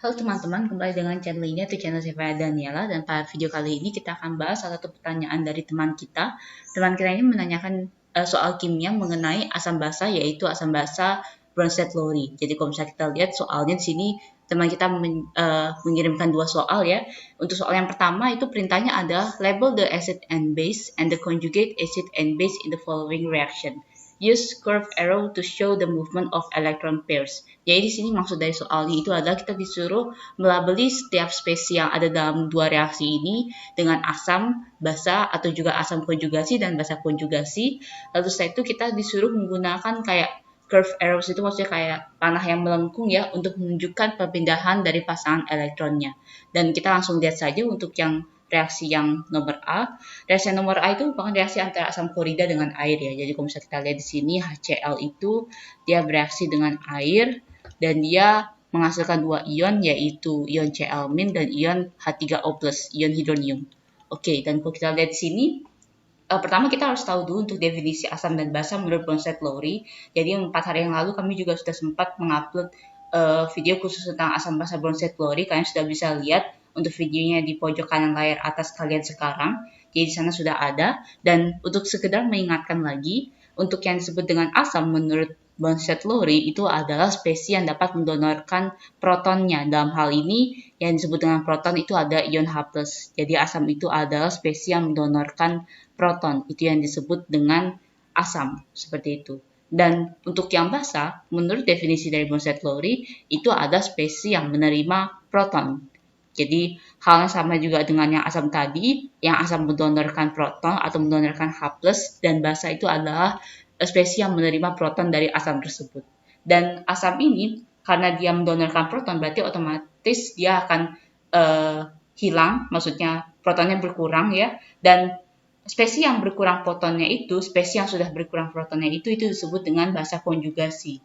Halo teman-teman, kembali dengan channel ini atau channel saya Daniela, dan pada video kali ini kita akan bahas salah satu pertanyaan dari teman kita. Teman kita ini menanyakan soal kimia mengenai asam basa, yaitu asam basa Bronsted-Lowry. Jadi kalau misalnya kita lihat soalnya di sini teman kita mengirimkan dua soal ya. Untuk soal yang pertama itu perintahnya adalah label the acid and base and the conjugate acid and base in the following reaction. Use curved arrow to show the movement of electron pairs. Jadi di sini maksud dari soalnya itu adalah kita disuruh melabeli setiap spesies yang ada dalam dua reaksi ini dengan asam basa atau juga asam konjugasi dan basa konjugasi. Lalu setelah itu kita disuruh menggunakan kayak curved arrows, itu maksudnya kayak panah yang melengkung ya, untuk menunjukkan perpindahan dari pasangan elektronnya. Dan kita langsung lihat saja untuk yang reaksi yang nomor A. Reaksi yang nomor A itu merupakan reaksi antara asam klorida dengan air ya. Jadi kalau misalnya kita lihat di sini HCl itu dia bereaksi dengan air dan dia menghasilkan dua ion, yaitu ion Cl- dan ion H3O+, ion hidronium. Oke, dan kalau kita lihat di sini, pertama kita harus tahu dulu untuk definisi asam dan basa menurut Bronsted-Lowry. Jadi 4 hari yang lalu kami juga sudah sempat mengupload video khusus tentang asam basa Bronsted-Lowry. Kalian sudah bisa lihat untuk videonya di pojok kanan layar atas kalian sekarang. Jadi di sana sudah ada. Dan untuk sekedar mengingatkan lagi, untuk yang disebut dengan asam menurut Bronsted-Lowry itu adalah spesies yang dapat mendonorkan protonnya. Dalam hal ini yang disebut dengan proton itu ada ion H+. Jadi asam itu adalah spesies yang mendonorkan proton. Itu yang disebut dengan asam, seperti itu. Dan untuk yang basa, menurut definisi dari Bronsted-Lowry, itu ada spesies yang menerima proton. Jadi halnya sama juga dengan yang asam tadi, yang asam mendonorkan proton atau mendonorkan H+, dan basa itu adalah spesies yang menerima proton dari asam tersebut. Dan asam ini, karena dia mendonorkan proton, berarti otomatis dia akan hilang, maksudnya protonnya berkurang ya, dan spesies yang berkurang protonnya itu, spesies yang sudah berkurang protonnya itu disebut dengan basa konjugasi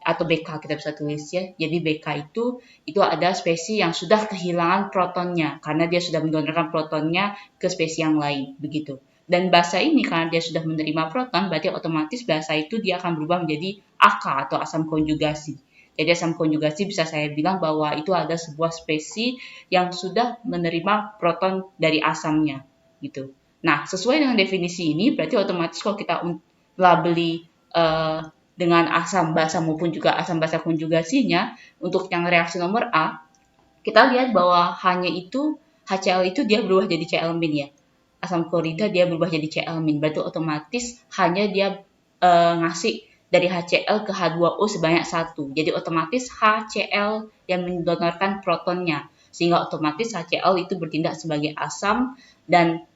atau BK kita bisa tulis ya. Jadi BK itu ada spesies yang sudah kehilangan protonnya karena dia sudah mendonorkan protonnya ke spesies yang lain, begitu. Dan basa ini karena dia sudah menerima proton, berarti otomatis basa itu dia akan berubah menjadi AK atau asam konjugasi. Jadi asam konjugasi bisa saya bilang bahwa itu ada sebuah spesies yang sudah menerima proton dari asamnya, gitu. Nah, sesuai dengan definisi ini, berarti otomatis kalau kita labeli dengan asam basa maupun juga asam basa konjugasinya, untuk yang reaksi nomor A, kita lihat bahwa hanya itu HCl itu dia berubah jadi Cl- ya. Asam klorida dia berubah jadi Cl-, berarti otomatis hanya dia ngasih dari HCl ke H2O sebanyak 1. Jadi otomatis HCl yang mendonorkan protonnya, sehingga otomatis HCl itu bertindak sebagai asam, dan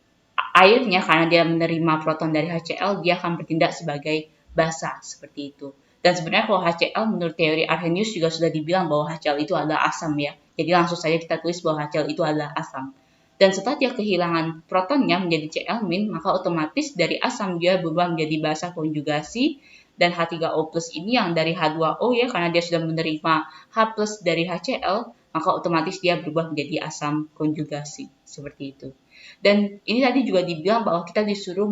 airnya karena dia menerima proton dari HCl, dia akan bertindak sebagai basa, seperti itu. Dan sebenarnya kalau HCl menurut teori Arrhenius juga sudah dibilang bahwa HCl itu adalah asam ya. Jadi langsung saja kita tulis bahwa HCl itu adalah asam. Dan setelah dia kehilangan protonnya menjadi Cl-, maka otomatis dari asam dia berubah menjadi basa konjugasi, dan H3O+ ini yang dari H2O ya, karena dia sudah menerima H+ dari HCl, maka otomatis dia berubah menjadi asam konjugasi, seperti itu. Dan ini tadi juga dibilang bahwa kita disuruh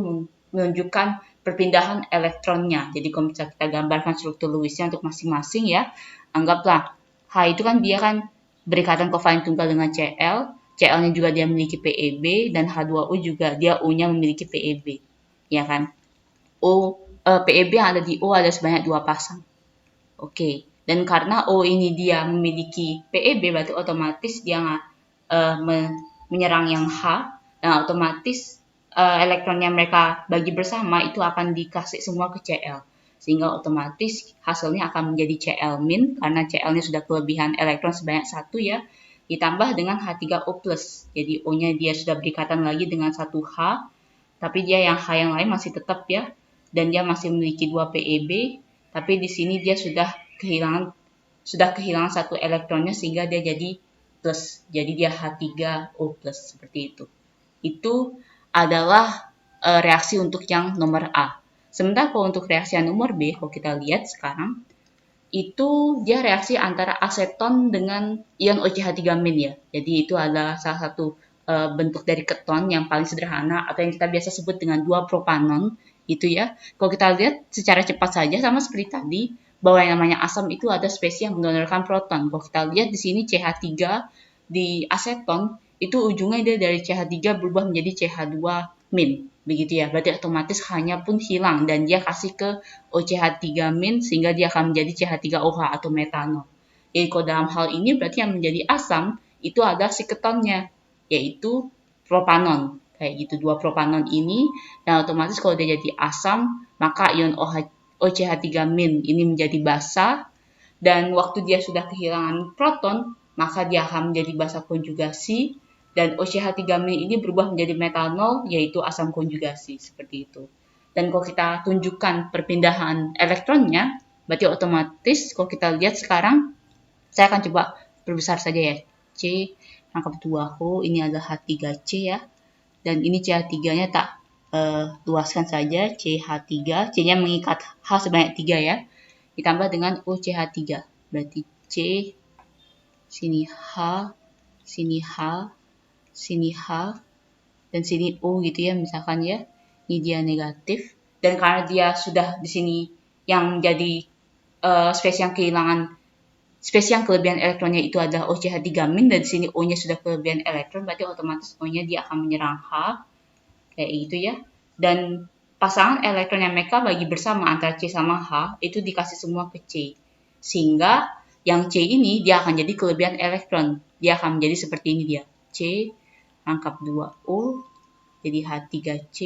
menunjukkan perpindahan elektronnya. Jadi kalau misalnya kita gambarkan struktur Lewisnya untuk masing-masing ya, anggaplah H itu kan dia kan berikatan kovalen tunggal dengan Cl, Cl-nya juga dia memiliki PeB, dan H2O juga dia O-nya memiliki PeB, ya kan? PeB yang ada di O ada sebanyak 2 pasang. Oke, dan karena O ini dia memiliki PeB, berarti otomatis dia menyerang yang H, dan otomatis elektronnya mereka bagi bersama itu akan dikasih semua ke Cl, sehingga otomatis hasilnya akan menjadi Cl-, karena Cl-nya sudah kelebihan elektron sebanyak 1 ya, ditambah dengan H3O+. Jadi O-nya dia sudah berikatan lagi dengan 1 H, tapi dia yang H yang lain masih tetap ya, dan dia masih memiliki 2 PeB, tapi di sini dia sudah kehilangan 1 elektronnya, sehingga dia jadi plus, jadi dia H3O+, seperti itu. Itu adalah reaksi untuk yang nomor A. Sementara kalau untuk reaksi yang nomor B, kalau kita lihat sekarang, itu dia reaksi antara aseton dengan ion OCH3- ya. Jadi itu adalah salah satu bentuk dari keton yang paling sederhana, atau yang kita biasa sebut dengan 2-propanon, gitu ya. Kalau kita lihat secara cepat saja, sama seperti tadi, bahwa yang namanya asam itu ada spesies yang mendonorkan proton. Kalau kita lihat di sini CH3 di aseton itu ujungnya dia dari CH3 berubah menjadi CH2-. Begitu ya, berarti otomatis hanya pun hilang dan dia kasih ke OCH3- sehingga dia akan menjadi CH3OH atau metanol. Jadi kalau dalam hal ini berarti yang menjadi asam itu ada si ketonnya, yaitu propanon. Kayak gitu, dua propanon ini, dan otomatis kalau dia jadi asam, maka ion OCH3- ini menjadi basa, dan waktu dia sudah kehilangan proton, maka dia akan menjadi basa konjugasi, dan OCH3- ini berubah menjadi metanol, yaitu asam konjugasi, seperti itu. Dan kalau kita tunjukkan perpindahan elektronnya, berarti otomatis kalau kita lihat sekarang, saya akan coba perbesar saja ya. C, rangkap 2, ini adalah H3C ya. Dan ini CH3-nya tak luaskan saja, CH3, C-nya mengikat H sebanyak 3 ya. Ditambah dengan OCH3, berarti C, sini H, sini H, sini H, dan sini O gitu ya misalkan ya. Ini dia negatif. Dan karena dia sudah di sini yang menjadi spesies yang kehilangan, spesies yang kelebihan elektronnya itu adalah OCH3- dan di sini O-nya sudah kelebihan elektron, berarti otomatis O-nya dia akan menyerang H, kayak gitu ya. Dan pasangan elektron yang mereka bagi bersama antara C sama H itu dikasih semua ke C, sehingga yang C ini dia akan jadi kelebihan elektron, dia akan menjadi seperti ini dia, C rangkap 2O, jadi H3C.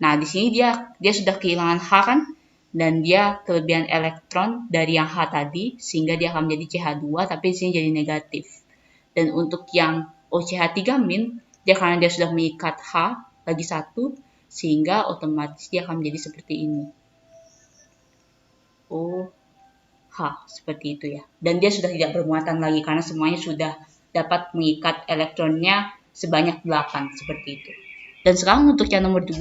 Nah di sini dia sudah kehilangan H kan, dan dia kelebihan elektron dari yang H tadi, sehingga dia akan menjadi CH2, tapi di sini jadi negatif. Dan untuk yang OCH3-, dia karena dia sudah mengikat H lagi satu, sehingga otomatis dia akan menjadi seperti ini. OH, seperti itu ya. Dan dia sudah tidak bermuatan lagi, karena semuanya sudah dapat mengikat elektronnya sebanyak 8, seperti itu. Dan sekarang untuk yang nomor 2,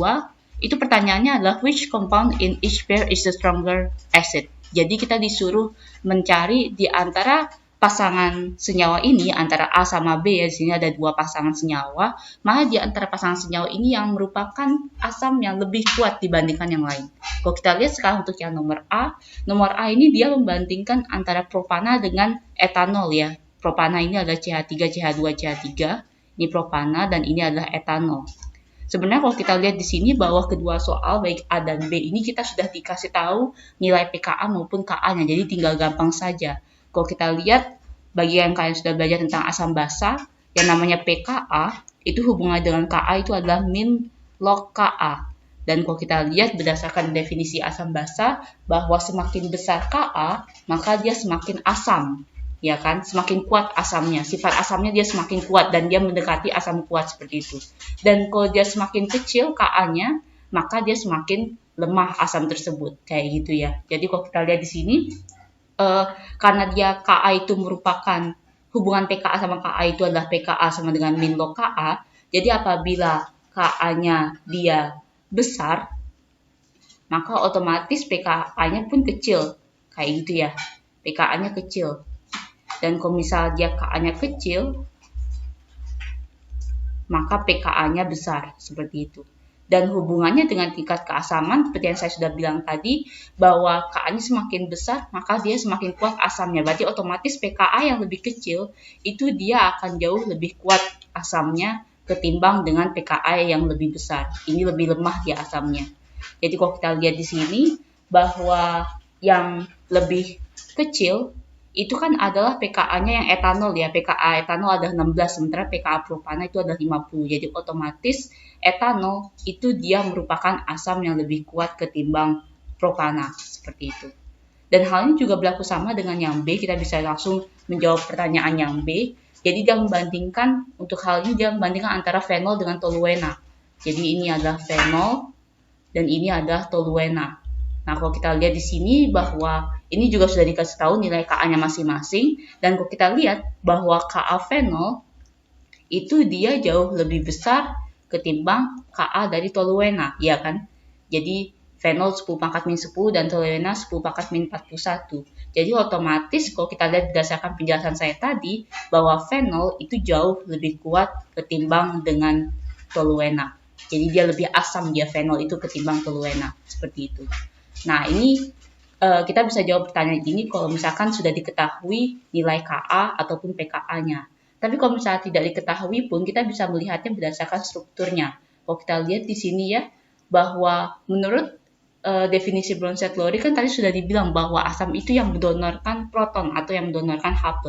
itu pertanyaannya adalah which compound in each pair is the stronger acid. Jadi kita disuruh mencari di antara pasangan senyawa ini, antara A sama B ya, di sini ada 2 pasangan senyawa, maka di antara pasangan senyawa ini yang merupakan asam yang lebih kuat dibandingkan yang lain. Kalau kita lihat sekarang untuk yang nomor A ini dia membandingkan antara propana dengan etanol ya. Propana ini adalah CH3, CH2, CH3, ini propana dan ini adalah etanol. Sebenarnya kalau kita lihat di sini bahwa kedua soal baik A dan B ini kita sudah dikasih tahu nilai pKa maupun Ka-nya, jadi tinggal gampang saja. Kalau kita lihat bagi yang kalian sudah belajar tentang asam basa, yang namanya pKa itu hubungannya dengan Ka itu adalah min log Ka. Dan kalau kita lihat berdasarkan definisi asam basa bahwa semakin besar Ka maka dia semakin asam. Ya kan, semakin kuat asamnya, sifat asamnya dia semakin kuat dan dia mendekati asam kuat seperti itu. Dan kalau dia semakin kecil Ka-nya, maka dia semakin lemah asam tersebut, kayak gitu ya. Jadi kalau kita lihat di sini, karena dia Ka itu merupakan hubungan pKa sama Ka itu adalah pKa sama dengan min log Ka, jadi apabila Ka-nya dia besar, maka otomatis pKa-nya pun kecil, kayak gitu ya. pKa-nya kecil. Dan kalau misalnya dia Ka-nya kecil, maka pKa-nya besar, seperti itu. Dan hubungannya dengan tingkat keasaman, seperti yang saya sudah bilang tadi, bahwa Ka-nya semakin besar, maka dia semakin kuat asamnya. Berarti otomatis pKa yang lebih kecil, itu dia akan jauh lebih kuat asamnya ketimbang dengan pKa yang lebih besar. Ini lebih lemah dia asamnya. Jadi kalau kita lihat di sini, bahwa yang lebih kecil, itu kan adalah pKa-nya yang etanol ya. pKa etanol adalah 16, sementara pKa propana itu adalah 50. Jadi otomatis etanol itu dia merupakan asam yang lebih kuat ketimbang propana, seperti itu. Dan hal ini juga berlaku sama dengan yang B, kita bisa langsung menjawab pertanyaan yang B. Jadi dia membandingkan, untuk hal ini dia membandingkan antara fenol dengan toluena. Jadi ini adalah fenol dan ini adalah toluena. Nah, kalau kita lihat di sini bahwa ini juga sudah dikasih tahu nilai Ka-nya masing-masing, dan kalau kita lihat bahwa Ka fenol itu dia jauh lebih besar ketimbang Ka dari toluena, ya kan? Jadi fenol 10 pangkat min 10 dan toluena 10 pangkat min 41. Jadi otomatis kalau kita lihat berdasarkan penjelasan saya tadi bahwa fenol itu jauh lebih kuat ketimbang dengan toluena. Jadi dia lebih asam dia fenol itu ketimbang toluena, seperti itu. Nah, ini kita bisa jawab pertanyaan ini kalau misalkan sudah diketahui nilai KA ataupun PKA-nya. Tapi kalau misalnya tidak diketahui pun, kita bisa melihatnya berdasarkan strukturnya. Kalau kita lihat di sini ya, bahwa menurut definisi Bronsted-Lowry kan tadi sudah dibilang bahwa asam itu yang mendonorkan proton atau yang mendonorkan H+.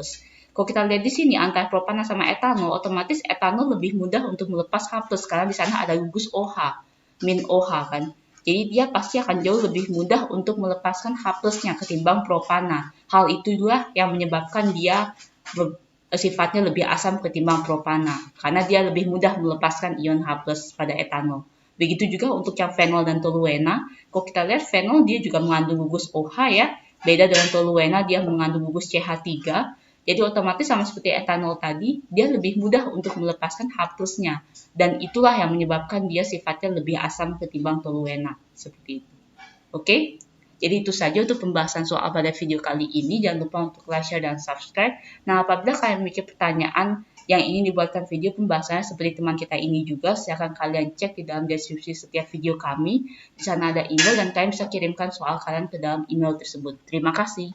Kalau kita lihat di sini antara propana sama etanol, otomatis etanol lebih mudah untuk melepas H+, karena di sana ada gugus OH, min OH kan. Jadi dia pasti akan jauh lebih mudah untuk melepaskan H+-nya ketimbang propana. Hal itulah yang menyebabkan dia sifatnya lebih asam ketimbang propana, karena dia lebih mudah melepaskan ion H+ pada etanol. Begitu juga untuk yang fenol dan toluena. Kalau kita lihat fenol dia juga mengandung gugus OH ya, beda dengan toluena dia mengandung gugus CH3. Jadi otomatis sama seperti etanol tadi, dia lebih mudah untuk melepaskan H+-nya. Dan itulah yang menyebabkan dia sifatnya lebih asam ketimbang toluena. Seperti itu. Oke? Jadi itu saja untuk pembahasan soal pada video kali ini. Jangan lupa untuk like, share, dan subscribe. Nah, apabila kalian memiliki pertanyaan yang ingin dibuatkan video pembahasannya seperti teman kita ini juga, silakan kalian cek di dalam deskripsi setiap video kami. Di sana ada email dan kalian bisa kirimkan soal kalian ke dalam email tersebut. Terima kasih.